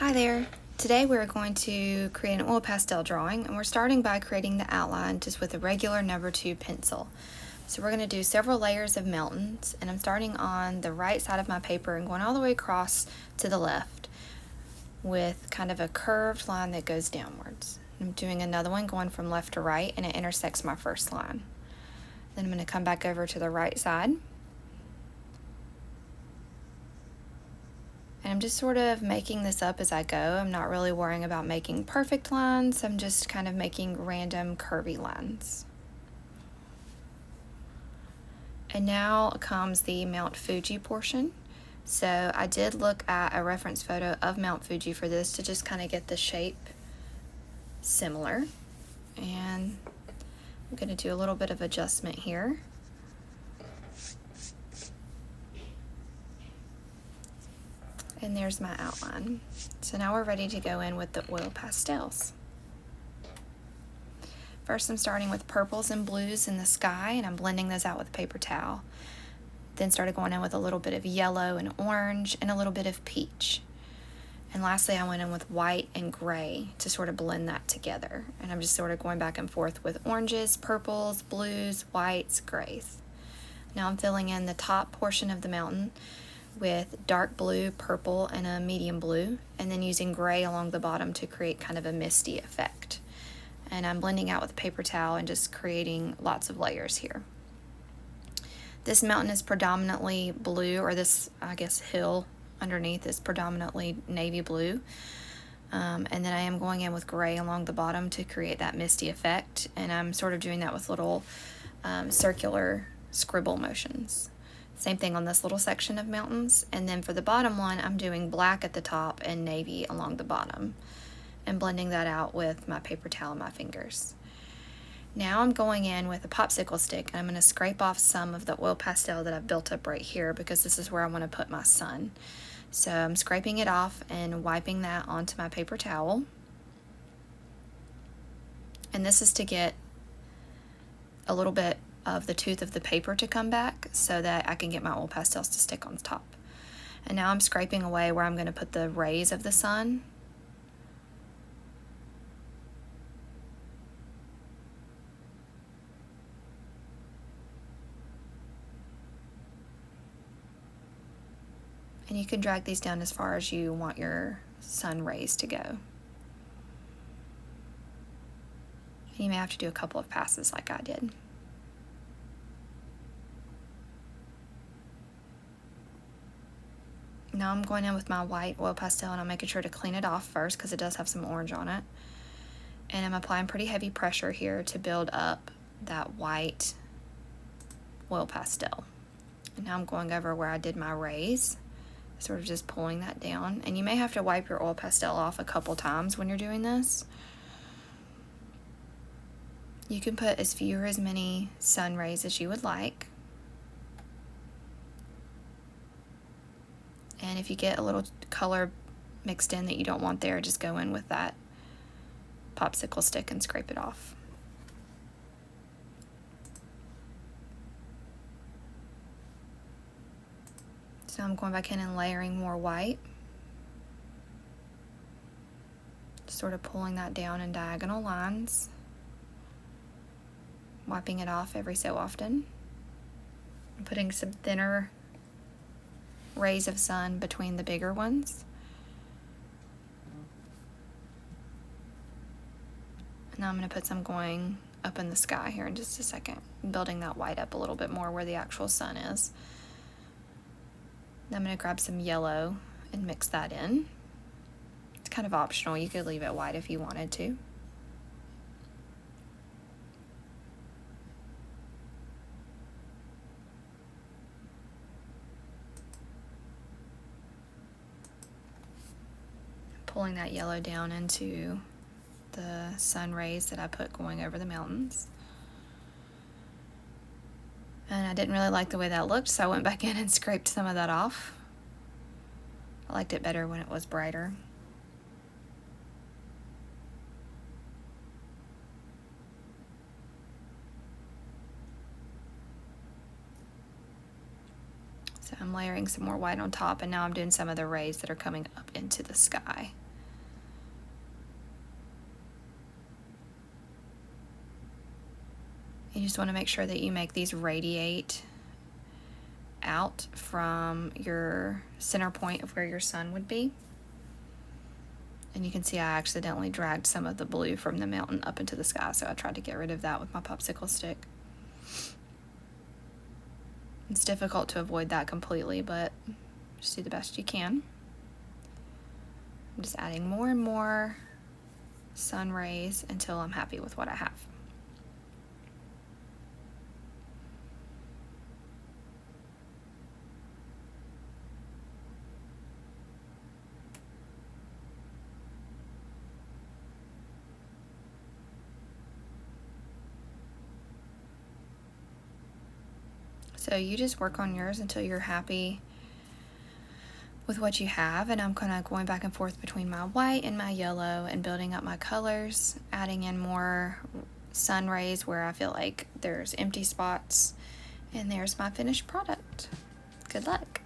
Hi there. Today we're going to create an oil pastel drawing, and we're starting by creating the outline just with a regular number 2 pencil. So we're going to do several layers of mountains, and I'm starting on the right side of my paper and going all the way across to the left with kind of a curved line that goes downwards. I'm doing another one going from left to right, and it intersects my first line. Then I'm going to come back over to the right side. And I'm just sort of making this up as I go. I'm not really worrying about making perfect lines. I'm just kind of making random curvy lines. And now comes the Mount Fuji portion. So I did look at a reference photo of Mount Fuji for this to just kind of get the shape similar. And I'm going to do a little bit of adjustment here. And there's my outline. So now we're ready to go in with the oil pastels. First I'm starting with purples and blues in the sky, and I'm blending those out with a paper towel. Then started going in with a little bit of yellow and orange and a little bit of peach. And lastly I went in with white and gray to sort of blend that together. And I'm just sort of going back and forth with oranges, purples, blues, whites, grays. Now I'm filling in the top portion of the mountain with dark blue, purple, and a medium blue, and then using gray along the bottom to create kind of a misty effect. And I'm blending out with a paper towel and just creating lots of layers here. This mountain is predominantly blue, or this, I guess, hill underneath is predominantly navy blue. And then I am going in with gray along the bottom to create that misty effect, and I'm sort of doing that with little circular scribble motions. Same thing on this little section of mountains. And then for the bottom one, I'm doing black at the top and navy along the bottom and blending that out with my paper towel and my fingers. Now I'm going in with a popsicle stick, and I'm going to scrape off some of the oil pastel that I've built up right here because this is where I want to put my sun. So I'm scraping it off and wiping that onto my paper towel. And this is to get a little bit of the tooth of the paper to come back so that I can get my oil pastels to stick on top. And now I'm scraping away where I'm going to put the rays of the sun. And you can drag these down as far as you want your sun rays to go. And you may have to do a couple of passes like I did. Now I'm going in with my white oil pastel, and I'm making sure to clean it off first because it does have some orange on it. And I'm applying pretty heavy pressure here to build up that white oil pastel. And now I'm going over where I did my rays, sort of just pulling that down. And you may have to wipe your oil pastel off a couple times when you're doing this. You can put as few or as many sun rays as you would like. And if you get a little color mixed in that you don't want there, just go in with that popsicle stick and scrape it off. So I'm going back in and layering more white. Sort of pulling that down in diagonal lines. Wiping it off every so often. And putting some thinner rays of sun between the bigger ones. And now I'm going to put some going up in the sky here in just a second, building that white up a little bit more where the actual sun is. Then I'm going to grab some yellow and mix that in. It's kind of optional. You could leave it white if you wanted to. Pulling that yellow down into the sun rays that I put going over the mountains. And I didn't really like the way that looked, so I went back in and scraped some of that off. I liked it better when it was brighter. So I'm layering some more white on top, and now I'm doing some of the rays that are coming up into the sky. just want to make sure that you make these radiate out from your center point of where your sun would be. And you can see I accidentally dragged some of the blue from the mountain up into the sky, so I tried to get rid of that with my popsicle stick. It's difficult to avoid that completely, but just do the best you can. I'm just adding more and more sun rays until I'm happy with what I have. So you just work on yours until you're happy with what you have, and I'm kind of going back and forth between my white and my yellow and building up my colors, adding in more sun rays where I feel like there's empty spots, and there's my finished product. Good luck.